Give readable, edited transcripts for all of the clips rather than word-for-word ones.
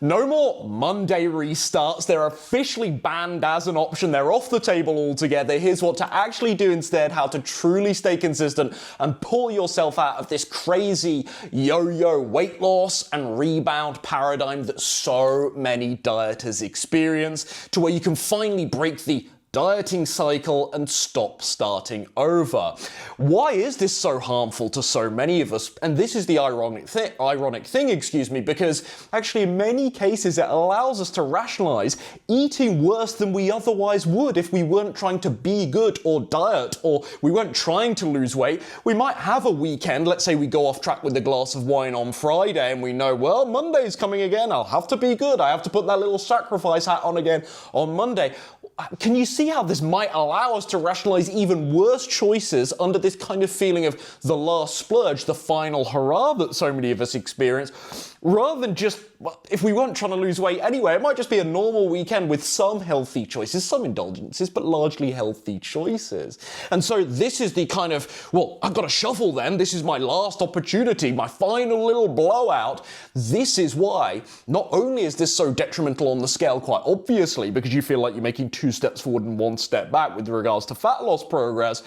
No more Monday restarts. They're officially banned as an option. They're off the table altogether. Here's what to actually do instead, how to truly stay consistent and pull yourself out of this crazy yo-yo weight loss and rebound paradigm that so many dieters experience, to where you can finally break the dieting cycle and stop starting over. Why is this so harmful to so many of us? And this is the ironic thing, because actually in many cases it allows us to rationalize eating worse than we otherwise would if we weren't trying to be good or diet, or we weren't trying to lose weight. We might have a weekend, let's say we go off track with a glass of wine on Friday and we know, well, Monday's coming again, I'll have to be good, I have to put that little sacrifice hat on again on Monday. Can you see how this might allow us to rationalize even worse choices under this kind of feeling of the last splurge, the final hurrah that so many of us experience, rather than just, well, if we weren't trying to lose weight anyway, it might just be a normal weekend with some healthy choices, some indulgences, but largely healthy choices. And so this is the kind of, well, I've got to shuffle then, this is my last opportunity, my final little blowout. This is why not only is this so detrimental on the scale, quite obviously, because you feel like you're making 2 steps forward and 1 step back with regards to fat loss progress,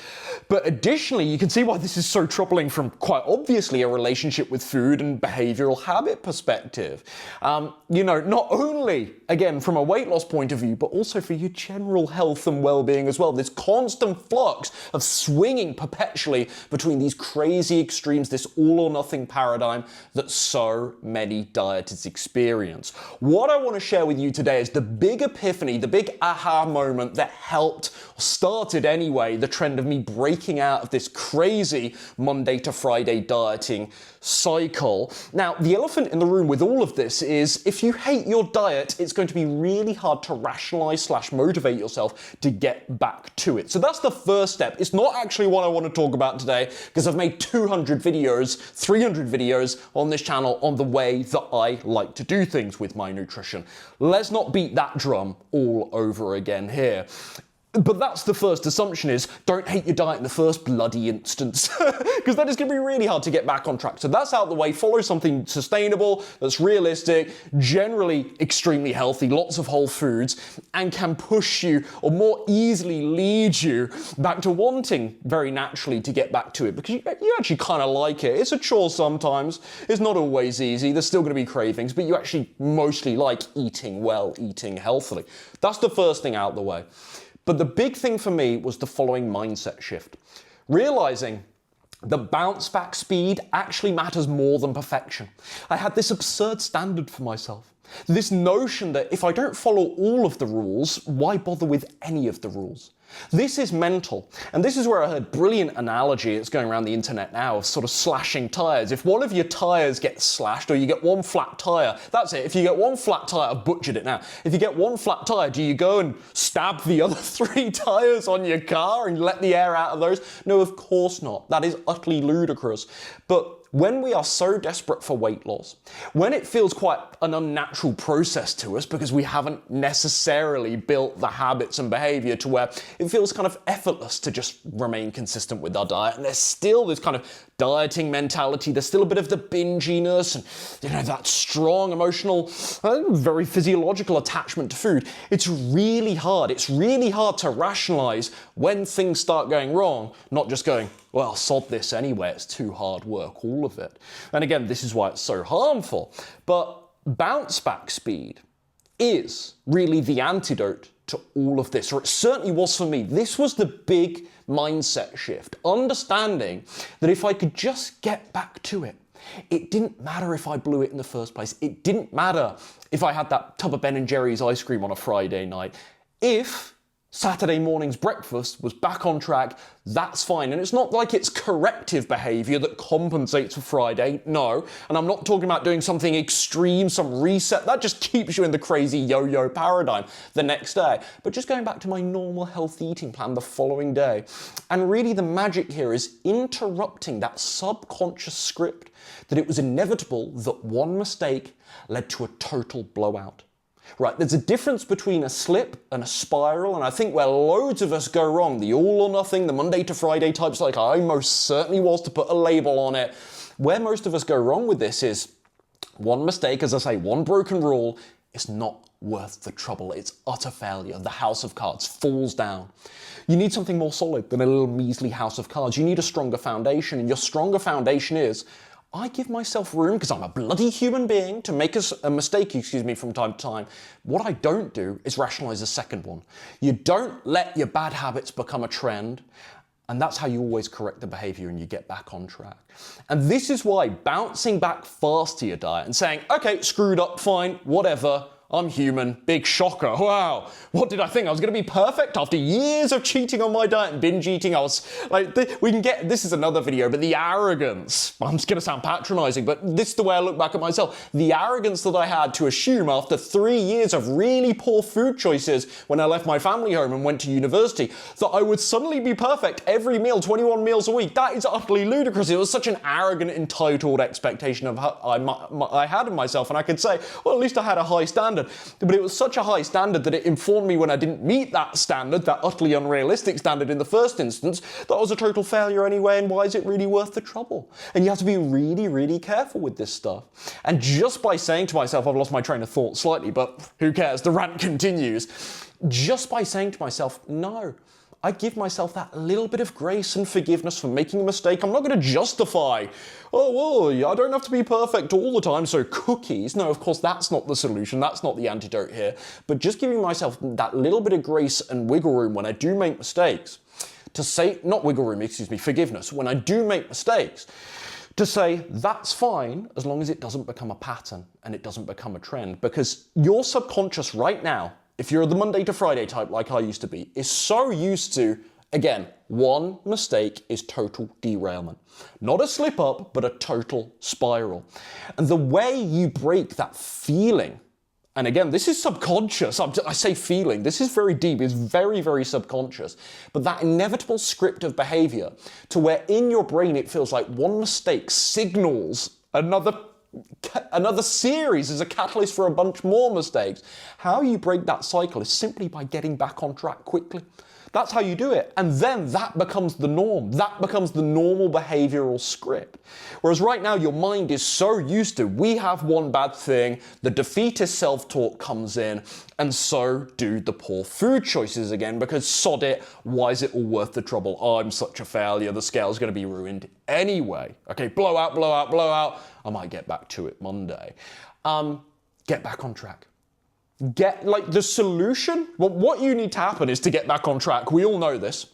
but additionally, you can see why this is so troubling from quite obviously a relationship with food and behavioral habit perspective. Not only, again, from a weight loss point of view, but also for your general health and well-being as well. This constant flux of swinging perpetually between these crazy extremes, this all or nothing paradigm that so many dieters experience. What I want to share with you today is the big epiphany, the big aha moment that helped, or started anyway, the trend of me breaking out of this crazy Monday to Friday dieting cycle. Now, the elephant in the room with all of this is if you hate your diet, it's going to be really hard to rationalize / motivate yourself to get back to it. So that's the first step. It's not actually what I want to talk about today, because I've made 200 videos, 300 videos on this channel on the way that I like to do things with my nutrition. Let's not beat that drum all over again here. But that's the first assumption, is don't hate your diet in the first bloody instance, because that is going to be really hard to get back on track. So that's out the way. Follow something sustainable, that's realistic, generally extremely healthy, lots of whole foods, and can push you or more easily lead you back to wanting very naturally to get back to it, because you actually kind of like it. It's a chore sometimes. It's not always easy. There's still going to be cravings, but you actually mostly like eating well, eating healthily. That's the first thing out the way. But the big thing for me was the following mindset shift. Realizing the bounce back speed actually matters more than perfection. I had this absurd standard for myself. This notion that if I don't follow all of the rules, why bother with any of the rules? This is mental. And this is where I heard a brilliant analogy that's going around the internet now of sort of slashing tires. If one of your tires gets slashed, or you get one flat tire, that's it. If you get one flat tire, I've butchered it now. If you get one flat tire, do you go and stab the other 3 tires on your car and let the air out of those? No, of course not. That is utterly ludicrous. But when we are so desperate for weight loss, when it feels quite an unnatural process to us because we haven't necessarily built the habits and behavior to where it feels kind of effortless to just remain consistent with our diet, and there's still this kind of dieting mentality, there's still a bit of the binginess and that strong emotional, very physiological attachment to food. It's really hard to rationalize when things start going wrong, not just going, well, sod this anyway, it's too hard work, all of it. And again, this is why it's so harmful. But bounce back speed is really the antidote to all of this, or it certainly was for me. This was the big mindset shift, understanding that if I could just get back to it, it didn't matter if I blew it in the first place. It didn't matter if I had that tub of Ben & Jerry's ice cream on a Friday night. If Saturday morning's breakfast was back on track, that's fine. And it's not like it's corrective behavior that compensates for Friday, no. And I'm not talking about doing something extreme, some reset, that just keeps you in the crazy yo-yo paradigm the next day. But just going back to my normal healthy eating plan the following day. And really the magic here is interrupting that subconscious script that it was inevitable that one mistake led to a total blowout. Right, there's a difference between a slip and a spiral, and I think where loads of us go wrong, the all or nothing, the Monday to Friday types like I most certainly was, to put a label on it, where most of us go wrong with this is One mistake, as I say, one broken rule is not worth the trouble. It's utter failure. The house of cards falls down. You need something more solid than a little measly house of cards. You need a stronger foundation, and your stronger foundation is, I give myself room, because I'm a bloody human being, to make a mistake, from time to time. What I don't do is rationalize a second one. You don't let your bad habits become a trend. And that's how you always correct the behavior and you get back on track. And this is why bouncing back fast to your diet and saying, okay, screwed up, fine, whatever, I'm human, big shocker, wow, what did I think? I was gonna be perfect after years of cheating on my diet and binge eating. I was like, this is another video, but the arrogance, I'm just gonna sound patronizing, but this is the way I look back at myself. The arrogance that I had to assume after 3 years of really poor food choices when I left my family home and went to university, that I would suddenly be perfect every meal, 21 meals a week. That is utterly ludicrous. It was such an arrogant, entitled expectation of I had of myself, and I could say, well, at least I had a high standard. But it was such a high standard that it informed me when I didn't meet that standard, that utterly unrealistic standard in the first instance, that I was a total failure anyway, and why is it really worth the trouble? And you have to be really, really careful with this stuff. And just by saying to myself, I've lost my train of thought slightly, but who cares, the rant continues. Just by saying to myself, no, I give myself that little bit of grace and forgiveness for making a mistake. I'm not going to justify, oh, well, I don't have to be perfect all the time, so cookies. No, of course, that's not the solution. That's not the antidote here. But just giving myself that little bit of grace and wiggle room when I do make mistakes, to say, not wiggle room, forgiveness, when I do make mistakes, to say, that's fine, as long as it doesn't become a pattern and it doesn't become a trend. Because your subconscious right now, if you're the Monday to Friday type like I used to be, is so used to, again, one mistake is total derailment. Not a slip up, but a total spiral. And the way you break that feeling, and again, this is subconscious, I say feeling, this is very deep, it's very, very subconscious, but that inevitable script of behavior to where in your brain it feels like one mistake signals another series is a catalyst for a bunch more mistakes. How you break that cycle is simply by getting back on track quickly. That's how you do it. And then that becomes the norm. That becomes the normal behavioral script. Whereas right now your mind is so used to, we have one bad thing, the defeatist self-talk comes in, and so do the poor food choices again, because sod it, why is it all worth the trouble? I'm such a failure, the scale's gonna be ruined anyway. Okay, blow out, blow out, blow out. I might get back to it Monday. Get back on track. The solution, well, what you need to happen is to get back on track. We all know this.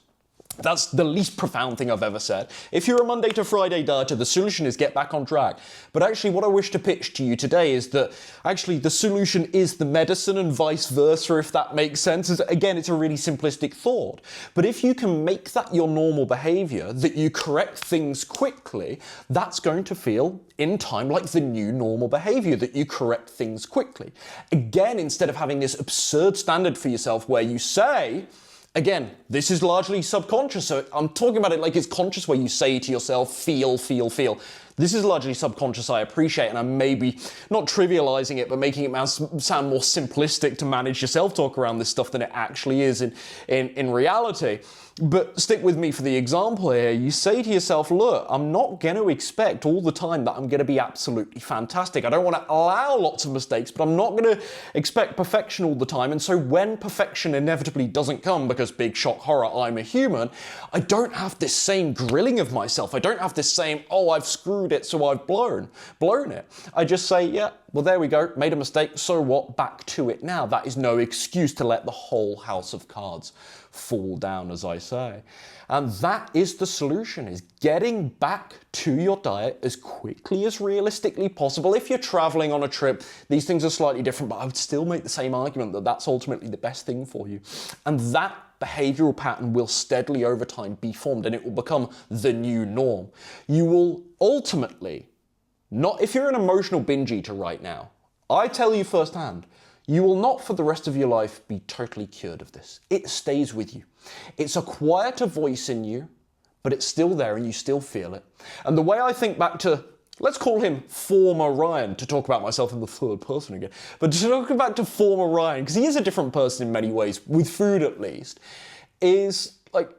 That's the least profound thing I've ever said. If you're a Monday to Friday dieter, the solution is get back on track. But actually what I wish to pitch to you today is that actually the solution is the medicine and vice versa, if that makes sense. Again, it's a really simplistic thought. But if you can make that your normal behavior, that you correct things quickly, that's going to feel in time like the new normal behavior, that you correct things quickly. Again, instead of having this absurd standard for yourself where you say, again, this is largely subconscious, so I'm talking about it like it's conscious where you say to yourself, feel, feel, feel. This is largely subconscious, I appreciate, and I'm maybe not trivializing it, but making it sound more simplistic to manage your self-talk around this stuff than it actually is in reality. But stick with me for the example here. You say to yourself, look, I'm not going to expect all the time that I'm going to be absolutely fantastic. I don't want to allow lots of mistakes, but I'm not going to expect perfection all the time. And so when perfection inevitably doesn't come, because big shock horror, I'm a human, I don't have this same grilling of myself. I don't have this same, oh, I've screwed it, so I've blown it. I just say, yeah, well, there we go, made a mistake, so what, back to it now. That is no excuse to let the whole house of cards fall down, as I say. And that is the solution, is getting back to your diet as quickly as realistically possible. If you're traveling on a trip, these things are slightly different, but I would still make the same argument that that's ultimately the best thing for you. And that behavioral pattern will steadily over time be formed, and it will become the new norm. You will ultimately, not if you're an emotional binge eater right now, I tell you firsthand, you will not for the rest of your life be totally cured of this. It stays with you. It's a quieter voice in you, but it's still there and you still feel it. And the way I think back to, let's call him former Ryan, to talk about myself in the third person again, but to talk back to former Ryan, because he is a different person in many ways, with food at least, is like,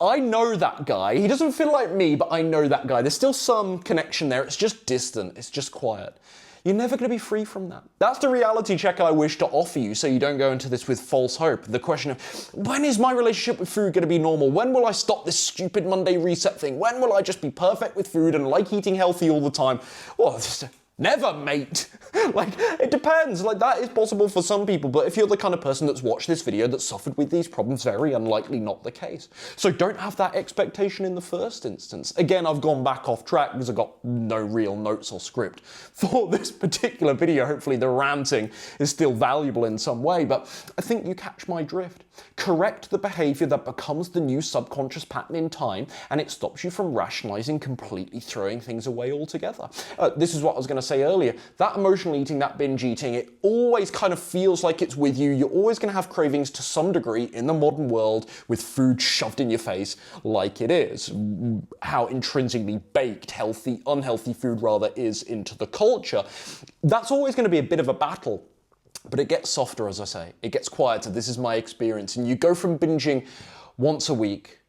I know that guy. He doesn't feel like me, but I know that guy. There's still some connection there. It's just distant. It's just quiet. You're never going to be free from that. That's the reality check I wish to offer you so you don't go into this with false hope. The question of, when is my relationship with food going to be normal? When will I stop this stupid Monday reset thing? When will I just be perfect with food and like eating healthy all the time? Well, never, mate. Like, it depends. Like, that is possible for some people, but if you're the kind of person that's watched this video that suffered with these problems, very unlikely not the case. So don't have that expectation in the first instance. Again, I've gone back off track because I've got no real notes or script for this particular video. Hopefully the ranting is still valuable in some way, but I think you catch my drift. Correct the behavior that becomes the new subconscious pattern in time, and it stops you from rationalizing, completely throwing things away altogether. This is what I was going to say earlier. That emotional eating, that binge eating, it always kind of feels like it's with you. You're always going to have cravings to some degree in the modern world with food shoved in your face like it is. How intrinsically baked, healthy, unhealthy food rather is into the culture. That's always going to be a bit of a battle. But it gets softer, as I say. It gets quieter. This is my experience. And you go from binging once a week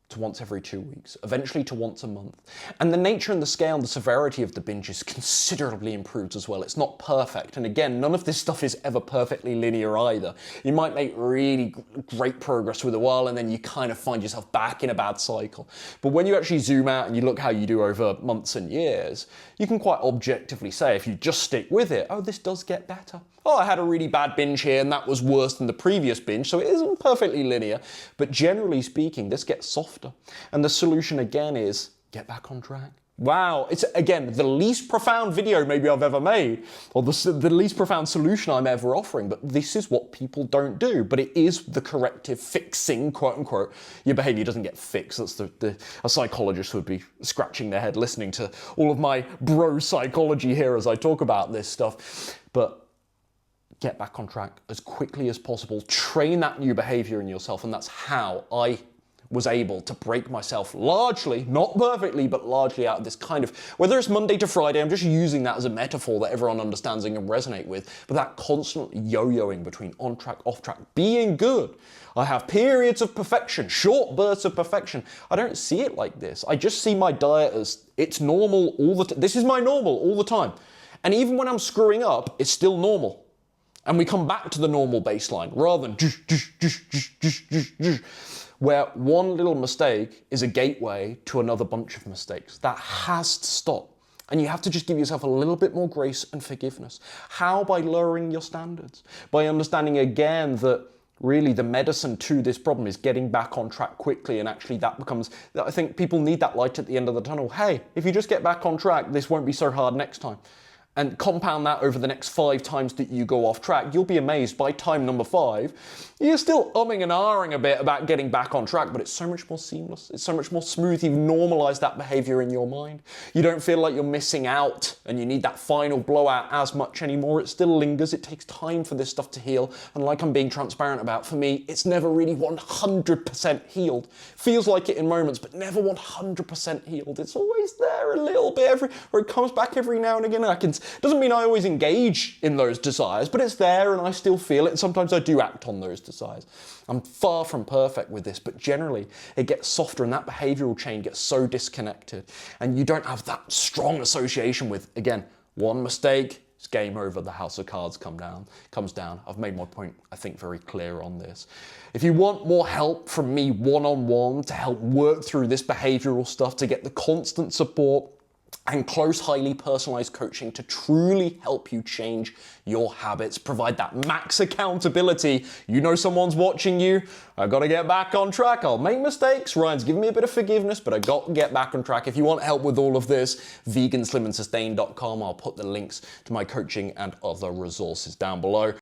to once every 2 weeks, eventually to once a month. And the nature and the scale and the severity of the binge is considerably improved as well. It's not perfect. And again, none of this stuff is ever perfectly linear either. You might make really great progress with a while and then you kind of find yourself back in a bad cycle. But when you actually zoom out and you look how you do over months and years, you can quite objectively say, if you just stick with it, oh, this does get better. Oh, I had a really bad binge here and that was worse than the previous binge, so it isn't perfectly linear. But generally speaking, this gets softer. And the solution again is get back on track. Wow, it's again the least profound video maybe I've ever made, or the least profound solution I'm ever offering, but this is what people don't do. But it is the corrective fixing, quote unquote. Your behavior doesn't get fixed. That's a psychologist would be scratching their head listening to all of my bro psychology here as I talk about this stuff. But get back on track as quickly as possible. Train that new behavior in yourself, and that's how I was able to break myself largely, not perfectly, but largely out of this kind of, whether it's Monday to Friday, I'm just using that as a metaphor that everyone understands and can resonate with, but that constant yo-yoing between on track, off track, being good. I have periods of perfection, short bursts of perfection. I don't see it like this. I just see my diet as it's normal all the time. This is my normal all the time. And even when I'm screwing up, it's still normal. And we come back to the normal baseline rather than where one little mistake is a gateway to another bunch of mistakes. That has to stop. And you have to just give yourself a little bit more grace and forgiveness. How? By lowering your standards. By understanding again that really the medicine to this problem is getting back on track quickly, and actually that becomes, I think people need that light at the end of the tunnel. Hey, if you just get back on track, this won't be so hard next time. And compound that over the next 5 times that you go off track, you'll be amazed by time number 5, you're still umming and ahhing a bit about getting back on track, but it's so much more seamless. It's so much more smooth. You've normalized that behavior in your mind. You don't feel like you're missing out and you need that final blowout as much anymore. It still lingers. It takes time for this stuff to heal. And like I'm being transparent about, for me, it's never really 100% healed. Feels like it in moments, but never 100% healed. It's always there a little bit, where it comes back every now and again. Doesn't mean I always engage in those desires, but it's there and I still feel it, and sometimes I do act on those desires. I'm far from perfect with this, but generally it gets softer and that behavioral chain gets so disconnected, and you don't have that strong association with, again, one mistake, it's game over, the house of cards comes down. I've made my point, I think, very clear on this. If you want more help from me one-on-one to help work through this behavioral stuff, to get the constant support and close, highly personalized coaching to truly help you change your habits, provide that max accountability. You know someone's watching you. I got to get back on track. I'll make mistakes. Ryan's giving me a bit of forgiveness, but I got to get back on track. If you want help with all of this, veganslimandsustain.com. I'll put the links to my coaching and other resources down below.